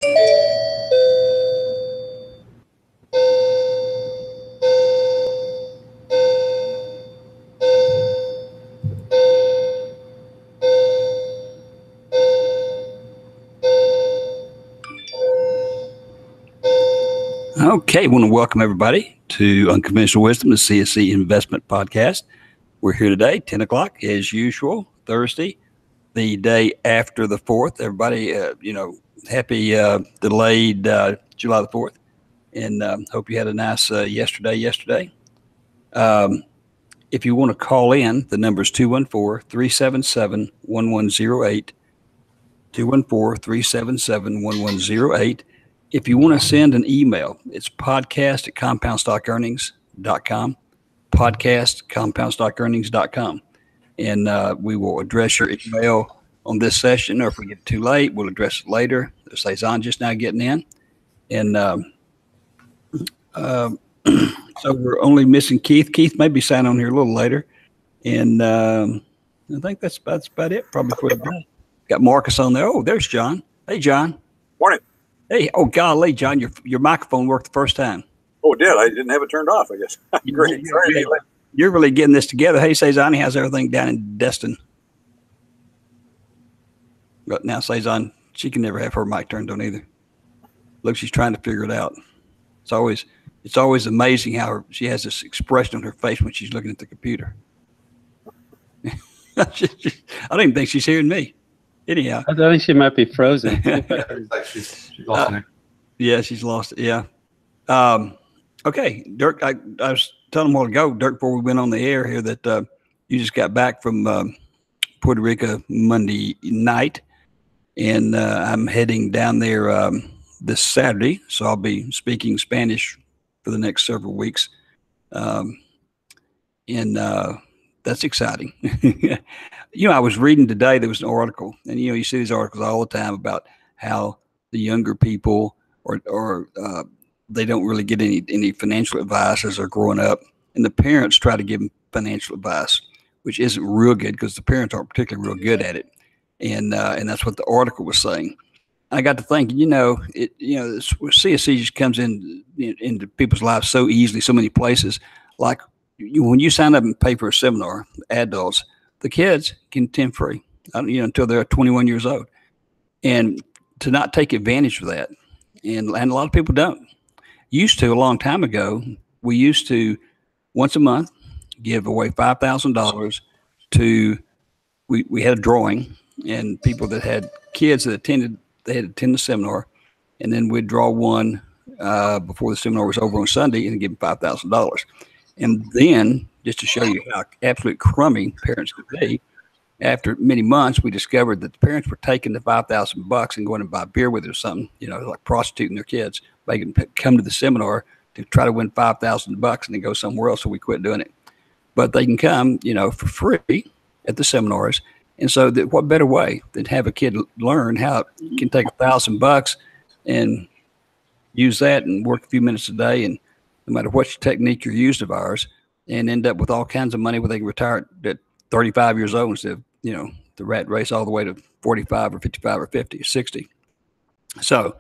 Okay, I want to welcome everybody to Unconventional Wisdom, the CSE Investment Podcast. We're here today, 10 o'clock, as usual, Thursday, the day after the 4th. Everybody, happy delayed July the 4th, and hope you had a nice yesterday. If you want to call in, the number is 214-377-1108, 214-377-1108. If you want to send an email, it's podcast@compoundstockearnings.com, podcast@compoundstockearnings.com. And we will address your email on this session, or if we get too late, we'll address it later. Cezanne just now getting in. And so we're only missing Keith. Keith may be signing on here a little later. And I think that's about it probably for the day. Got Marcus on there. Oh, there's John. Hey, John. Morning. Hey, oh, golly, John, your microphone worked the first time. Oh, it did. I didn't have it turned off, I guess. Great. You're really getting this together. Hey, Cezanne, how's everything down in Destin? But now Cezanne, she can never have her mic turned on either. Look, she's trying to figure it out. It's always amazing how she has this expression on her face when she's looking at the computer. I don't even think she's hearing me. Anyhow, I think she might be frozen. Like she's lost it. Yeah, she's lost it. Yeah. Okay, Dirk. I was telling him a while ago, Dirk, before we went on the air here, that you just got back from Puerto Rico Monday night, and I'm heading down there this Saturday, so I'll be speaking Spanish for the next several weeks, and that's exciting. I was reading today, there was an article, and you see these articles all the time about how the younger people or they don't really get any financial advice as they're growing up, and the parents try to give them financial advice, which isn't real good because the parents aren't particularly real good at it, and that's what the article was saying. I got to thinking, CSE just comes into people's lives so easily, so many places. Like when you sign up and pay for a seminar, adults, the kids can attend free, until they're 21 years old. And to not take advantage of that, and a lot of people don't. Used to, a long time ago, we used to once a month give away $5,000 to. We had a drawing, and people that had kids that attended, they had to attend the seminar, and then we'd draw one before the seminar was over on Sunday and give them $5,000. And then, just to show you how absolute crummy parents could be, after many months, we discovered that the parents were taking the $5,000 and going to buy beer with it or something, like prostituting their kids. They can come to the seminar to try to win $5,000 and then go somewhere else, so we quit doing it. But they can come, for free at the seminars. And so what better way than have a kid learn how you can take $1,000 and use that and work a few minutes a day, and no matter what technique you're used of ours, and end up with all kinds of money where they can retire at 35 years old instead of, the rat race all the way to 45 or 55 or 50 or 60. So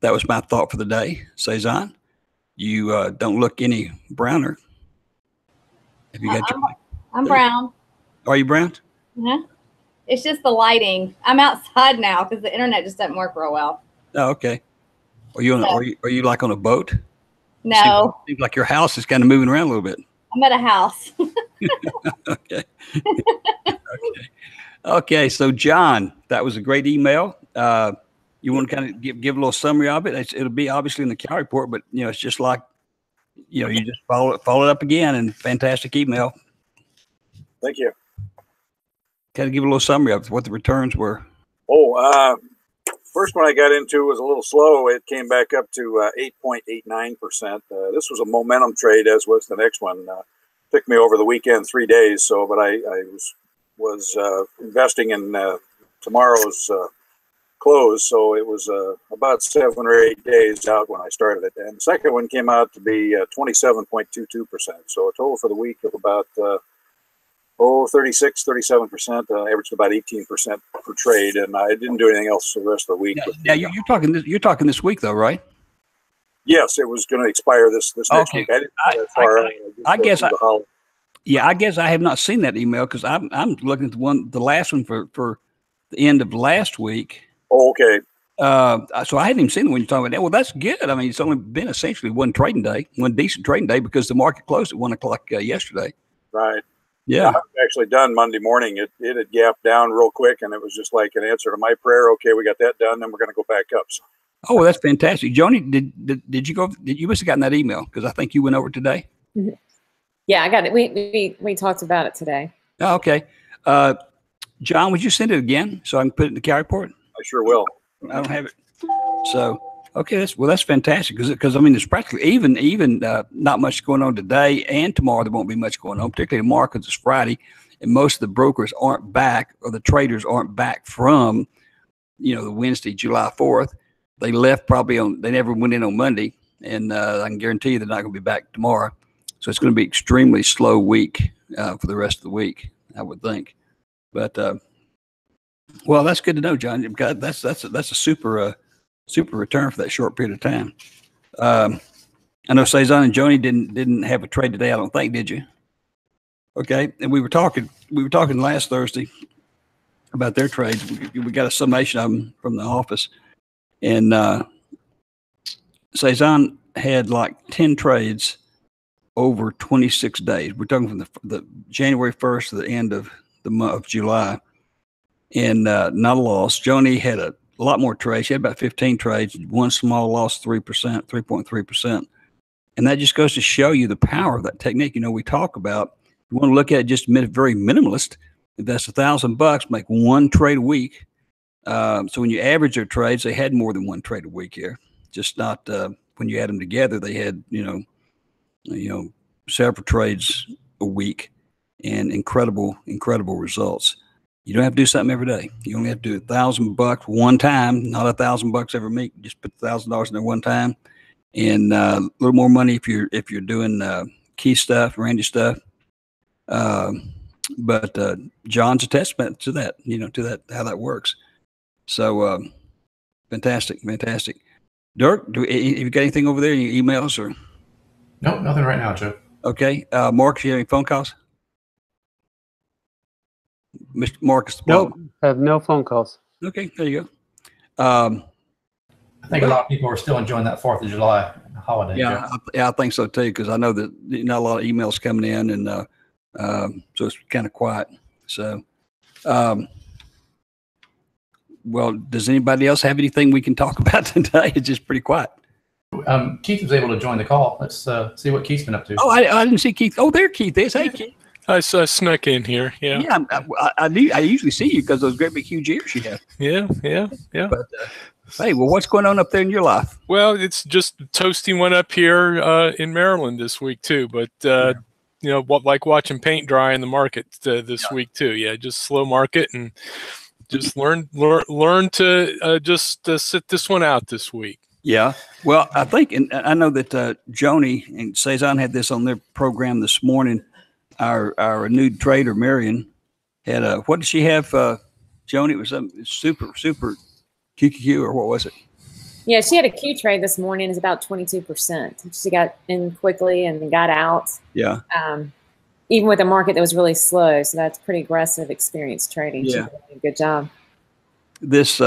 that was my thought for the day. Cezanne, you don't look any browner. Have you got I'm brown. Are you brown? Yeah. It's just the lighting. I'm outside now because the internet just doesn't work real well. Oh, okay. Are you are you like on a boat? No. Seems like your house is kind of moving around a little bit. I'm at a house. Okay. Okay. So John, that was a great email. You want to kind of give a little summary of it? It'll be obviously in the Cal report, but it's just like, you just follow it up again, and fantastic email. Thank you. Kind of give a little summary of what the returns were. First one I got into was a little slow. It came back up to 8.89%. This was a momentum trade, as was the next one. Took me over the weekend 3 days. But I was investing in tomorrow's close. So it was about 7 or 8 days out when I started it. And the second one came out to be 27.22%. So a total for the week of about 36, 37%, averaged about 18% per trade, and I didn't do anything else for the rest of the week. Yeah, you're talking this week though, right? Yes, it was going to expire this next week. I didn't go that far. I guess I have not seen that email because I'm looking at the last one for the end of last week. Oh, okay. So I hadn't even seen the one you're talking about. Well, that's good. I mean, it's only been essentially one decent trading day because the market closed at 1 o'clock yesterday. Right. Yeah. I was actually done Monday morning. It had gapped down real quick, and it was just like an answer to my prayer. Okay, we got that done. Then we're going to go back up. So. Oh, well, that's fantastic. Joni, did you go? You must have gotten that email because I think you went over today. Mm-hmm. Yeah, I got it. We talked about it today. Oh, okay. John, would you send it again so I can put it in the carry report? I sure will. I don't have it. So, okay, that's fantastic because I mean, there's practically even not much going on today and tomorrow. There won't be much going on, particularly tomorrow because it's Friday, and most of the brokers aren't back or the traders aren't back from, the Wednesday, July 4th. They left they never went in on Monday, and I can guarantee you they're not going to be back tomorrow. So it's going to be extremely slow week for the rest of the week, I would think. But well, that's good to know, John. That's a super return for that short period of time. I know Cezanne and Joni didn't have a trade today. I don't think, did you? Okay, and we were talking last Thursday about their trades. We got a summation of them from the office, and Cezanne had like 10 trades over 26 days. We're talking from the January 1st to the end of the month of July, and not a loss. Joni had a lot more trades. She had about 15 trades, one small loss, 3.3%. And that just goes to show you the power of that technique. We talk about, you want to look at it just very minimalist, invest $1,000, make one trade a week. So when you average their trades, they had more than one trade a week here. Just not when you add them together, they had, several trades a week and incredible results. You don't have to do something every day. You only have to do $1,000 one time, not $1,000 every week. Just put $1,000 in there one time, and a little more money if you're doing key stuff, Randy stuff. But John's a testament to that, how that works. So fantastic. Dirk, have you got anything over there? Any emails or? Nope, nothing right now, Joe. Okay, Marcus, you have any phone calls? Mr. Marcus? Nope, I have no phone calls. Okay, there you go. I think a lot of people are still enjoying that 4th of July holiday. Yeah, I think so too, because I know that not a lot of emails coming in, and so it's kind of quiet. So, well, does anybody else have anything we can talk about today? It's just pretty quiet. Keith was able to join the call. Let's see what Keith's been up to. Oh, I didn't see Keith. Oh, there Keith is. Hey, Keith. I snuck in here. Yeah. Yeah, I usually see you because those great big huge ears you have. Yeah. But hey, well, what's going on up there in your life? Well, it's just toasting one up here in Maryland this week too. But like watching paint dry in the market this week too. Yeah, just slow market and just learn to just sit this one out this week. Yeah. Well, I think, and I know that Joni and Cezanne had this on their program this morning. Our new trader, Marion, had what did she have, Joni? It was something super QQQ, or what was it? Yeah, she had a Q trade this morning. It's about 22%. She got in quickly and got out. Yeah. Even with a market that was really slow. So that's pretty aggressive, experienced trading. Yeah. She did a good job. This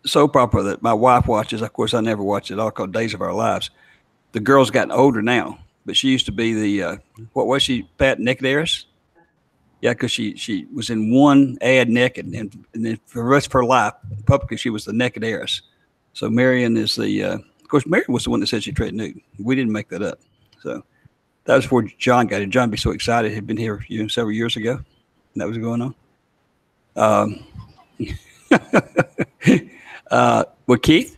soap opera that my wife watches, of course, I never watched it all, called Days of Our Lives. The girl's gotten older now, but she used to be the, what was she, Pat, naked heiress? Yeah, because she was in one ad naked, and then for the rest of her life, publicly, she was the naked heiress. So Marion is the, of course, Marion was the one that said she traded nude. We didn't make that up. So that was before John got here. John be so excited. He'd been here several years ago. And that was going on. Well, Keith,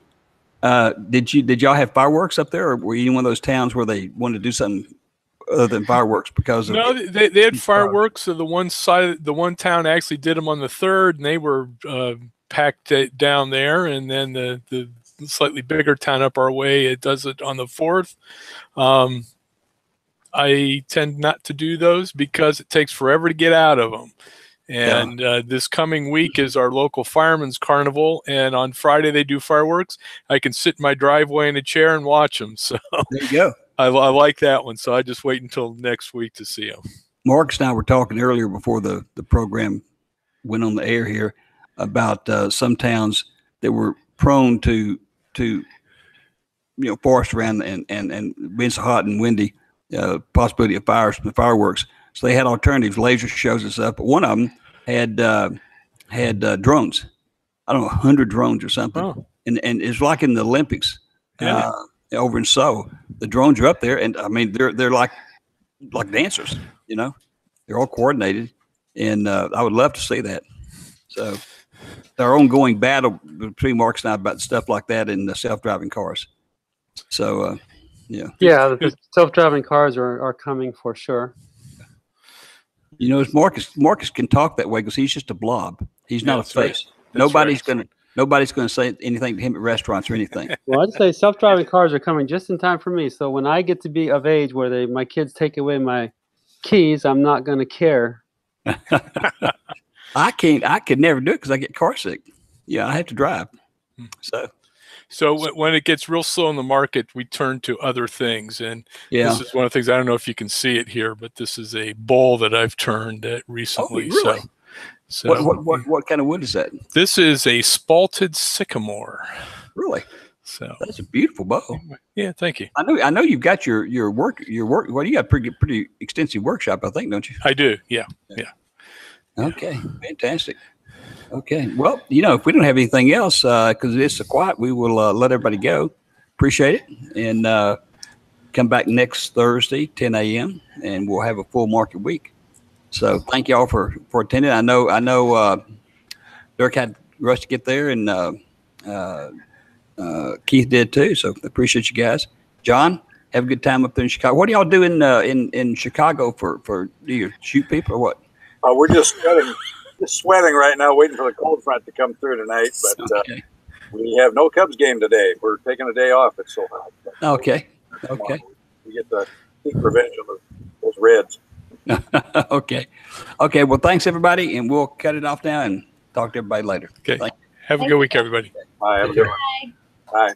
did y'all have fireworks up there, or were you in one of those towns where they wanted to do something other than fireworks because of? No, they had fireworks. So the one town actually did them on the 3rd, and they were packed down there. And then the slightly bigger town up our way, it does it on the 4th. I tend not to do those because it takes forever to get out of them. And this coming week is our local fireman's carnival, and on Friday they do fireworks. I can sit in my driveway in a chair and watch them. So There you go. I like that one. So I just wait until next week to see them. Marcus and I were talking earlier before the program went on the air here about some towns that were prone to forest around and being so hot and windy, possibility of fireworks. So they had alternatives, laser shows and stuff. But one of them had drones. I don't know, 100 drones or something. Oh. And it's like in the Olympics over in Seoul. The drones are up there, and I mean they're like dancers. They're all coordinated, and I would love to see that. So our ongoing battle between Marcus and I about stuff like that in the self-driving cars. So yeah, the self-driving cars are coming for sure. It's Marcus can talk that way because he's just a blob. He's not a face. Nobody's gonna say anything to him at restaurants or anything. Well, I'd say self-driving cars are coming just in time for me. So when I get to be of age where my kids take away my keys, I'm not going to care. I could never do it because I get car sick. Yeah, I have to drive. So when it gets real slow in the market, we turn to other things. And this is one of the things, I don't know if you can see it here, but this is a bowl that I've turned recently. Oh, really? So what kind of wood is that? This is a spalted sycamore. Really? So that's a beautiful bow. Yeah, thank you. I know you've got your work. Well, you got a pretty extensive workshop, I think, don't you? I do. Yeah. Okay, fantastic. Okay, well, if we don't have anything else, because it's so quiet, we will let everybody go. Appreciate it, and come back next Thursday, 10 a.m., and we'll have a full market week. So thank y'all for attending. I know Dirk had rushed to get there, and Keith did too. So appreciate you guys. John, have a good time up there in Chicago. What do y'all do in Chicago for do you shoot people or what? We're just sweating right now, waiting for the cold front to come through tonight. But we have no Cubs game today. We're taking a day off. It's so hot. Okay. We get the heat prevention of those Reds. Okay. Well, thanks everybody, and we'll cut it off now and talk to everybody later. Okay. Have a good week, everybody. Bye. Have a good one. Bye. Bye.